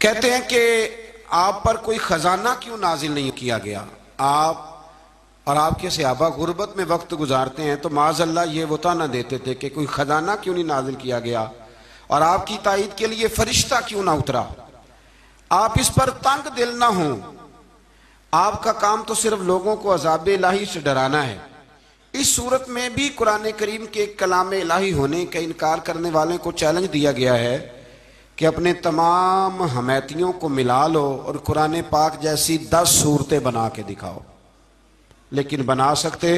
کہتے ہیں کہ آپ پر کوئی خزانہ کیوں نازل نہیں کیا گیا؟ آپ اور آپ کے صحابہ غربت میں وقت گزارتے ہیں تو معاذ اللہ یہ وہ طعنہ دیتے تھے کہ کوئی خزانہ کیوں نہیں نازل کیا گیا، اور آپ کی تائید کے لیے فرشتہ کیوں نہ اترا؟ آپ اس پر تنگ دل نہ ہوں، آپ کا کام تو صرف لوگوں کو عذاب الہی سے ڈرانا ہے۔ اس صورت میں بھی قرآن کریم کے کلام الہی ہونے کا انکار کرنے والے کو چیلنج دیا گیا ہے کہ اپنے تمام حمیتیوں کو ملا لو اور قرآن پاک جیسی 10 صورتیں بنا کے دکھاؤ، لیکن بنا سکتے؟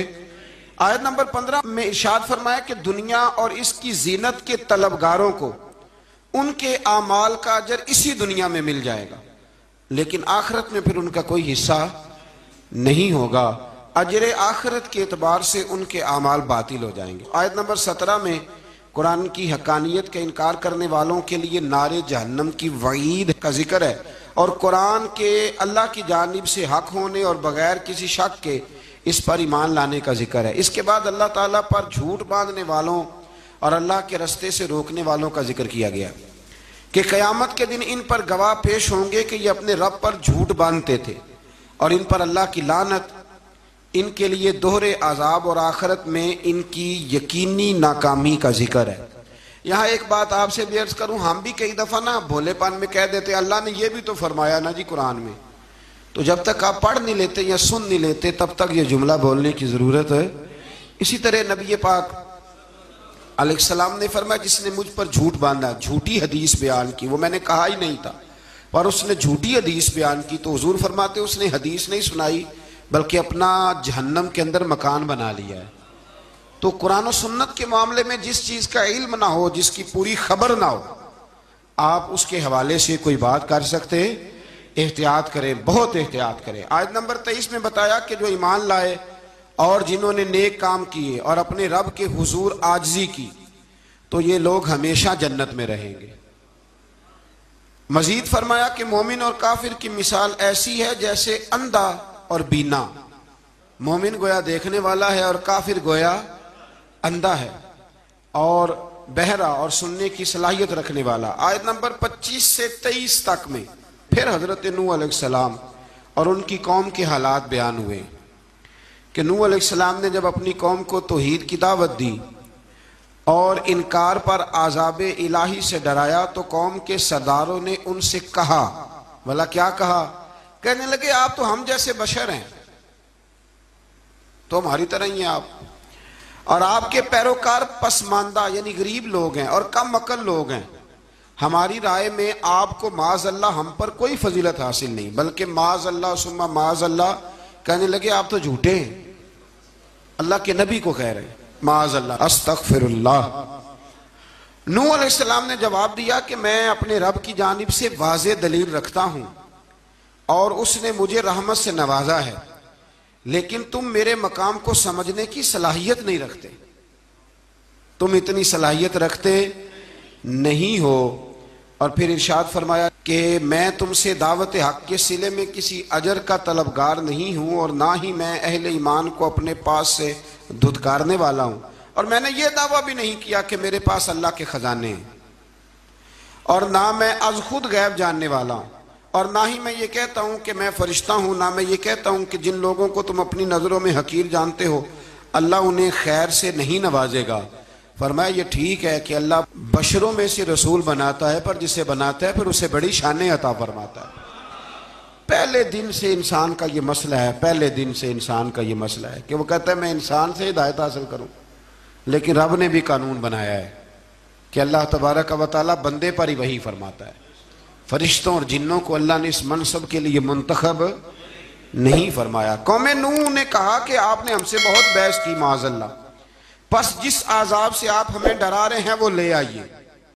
آیت نمبر 15 میں ارشاد فرمایا کہ دنیا اور اس کی زینت کے طلبگاروں کو ان کے اعمال کا اجر اسی دنیا میں مل جائے گا، لیکن آخرت میں پھر ان کا کوئی حصہ نہیں ہوگا، اجر آخرت کے اعتبار سے ان کے اعمال باطل ہو جائیں گے۔ آیت نمبر 17 میں قرآن کی حقانیت کا انکار کرنے والوں کے لیے نار جہنم کی وعید کا ذکر ہے، اور قرآن کے اللہ کی جانب سے حق ہونے اور بغیر کسی شک کے اس پر ایمان لانے کا ذکر ہے۔ اس کے بعد اللہ تعالیٰ پر جھوٹ باندھنے والوں اور اللہ کے رستے سے روکنے والوں کا ذکر کیا گیا کہ قیامت کے دن ان پر گواہ پیش ہوں گے کہ یہ اپنے رب پر جھوٹ باندھتے تھے، اور ان پر اللہ کی لعنت، ان کے لیے دوہرے عذاب اور آخرت میں ان کی یقینی ناکامی کا ذکر ہے۔ یہاں ایک بات آپ سے بھی عرض کروں، ہم بھی کئی دفعہ نا بھولے پان میں کہہ دیتے اللہ نے یہ بھی تو فرمایا نا جی قرآن میں، تو جب تک آپ پڑھ نہیں لیتے یا سن نہیں لیتے تب تک یہ جملہ بولنے کی ضرورت ہے۔ اسی طرح نبی پاک علیہ السلام نے فرمایا جس نے مجھ پر جھوٹ باندھا، جھوٹی حدیث بیان کی، وہ میں نے کہا ہی نہیں تھا پر اس نے جھوٹی حدیث بیان کی، تو حضور فرماتے اس نے حدیث نہیں سنائی بلکہ اپنا جہنم کے اندر مکان بنا لیا ہے۔ تو قرآن و سنت کے معاملے میں جس چیز کا علم نہ ہو، جس کی پوری خبر نہ ہو، آپ اس کے حوالے سے کوئی بات کر سکتے؟ احتیاط کریں، بہت احتیاط کریں۔ آیت نمبر 23 میں بتایا کہ جو ایمان لائے اور جنہوں نے نیک کام کیے اور اپنے رب کے حضور عاجزی کی تو یہ لوگ ہمیشہ جنت میں رہیں گے۔ مزید فرمایا کہ مومن اور کافر کی مثال ایسی ہے جیسے اندھا اور بینا، مومن گویا دیکھنے والا ہے اور کافر گویا اندھا ہے اور بہرا اور سننے کی صلاحیت رکھنے والا۔ آیت نمبر 25 سے 23 تک میں پھر حضرت نوح علیہ السلام اور ان کی قوم کے حالات بیان ہوئے کہ نوح علیہ السلام نے جب اپنی قوم کو توحید کی دعوت دی اور انکار پر عذاب الہی سے ڈرایا تو قوم کے سرداروں نے ان سے کہا، بھلا کیا کہا؟ کہنے لگے آپ تو ہم جیسے بشر ہیں، تو ہماری طرح ہی ہیں آپ، اور آپ کے پیروکار پسماندہ یعنی غریب لوگ ہیں اور کم عقل لوگ ہیں، ہماری رائے میں آپ کو معاذ اللہ ہم پر کوئی فضیلت حاصل نہیں، بلکہ معاذ اللہ ثم معاذ اللہ۔ کہنے لگے آپ تو جھوٹے ہیں، اللہ کے نبی کو کہہ رہے ہیں معاذ اللہ، استغفر اللہ۔ نوح علیہ السلام نے جواب دیا کہ میں اپنے رب کی جانب سے واضح دلیل رکھتا ہوں اور اس نے مجھے رحمت سے نوازا ہے، لیکن تم میرے مقام کو سمجھنے کی صلاحیت نہیں رکھتے، تم اتنی صلاحیت رکھتے نہیں ہو۔ اور پھر ارشاد فرمایا کہ میں تم سے دعوت حق کے صلے میں کسی اجر کا طلبگار نہیں ہوں اور نہ ہی میں اہل ایمان کو اپنے پاس سے دھتکارنے والا ہوں، اور میں نے یہ دعویٰ بھی نہیں کیا کہ میرے پاس اللہ کے خزانے ہیں، اور نہ میں از خود غیب جاننے والا ہوں، اور نہ ہی میں یہ کہتا ہوں کہ میں فرشتہ ہوں، نہ میں یہ کہتا ہوں کہ جن لوگوں کو تم اپنی نظروں میں حقیر جانتے ہو اللہ انہیں خیر سے نہیں نوازے گا۔ فرمایا یہ ٹھیک ہے کہ اللہ بشروں میں سے رسول بناتا ہے، پر جسے بناتا ہے پھر اسے بڑی شانیں عطا فرماتا ہے۔ پہلے دن سے انسان کا یہ مسئلہ ہے، پہلے دن سے انسان کا یہ مسئلہ ہے کہ وہ کہتا ہے میں انسان سے ہدایت حاصل کروں، لیکن رب نے بھی قانون بنایا ہے کہ اللہ تبارک و تعالیٰ بندے پر ہی وحی فرماتا ہے، فرشتوں اور جنوں کو اللہ نے اس منصب کے لیے منتخب نہیں فرمایا۔ قوم نوح نے کہا کہ آپ نے ہم سے بہت بحث کی معاذ اللہ، پس جس عذاب سے آپ ہمیں ڈرا رہے ہیں وہ لے آئیے۔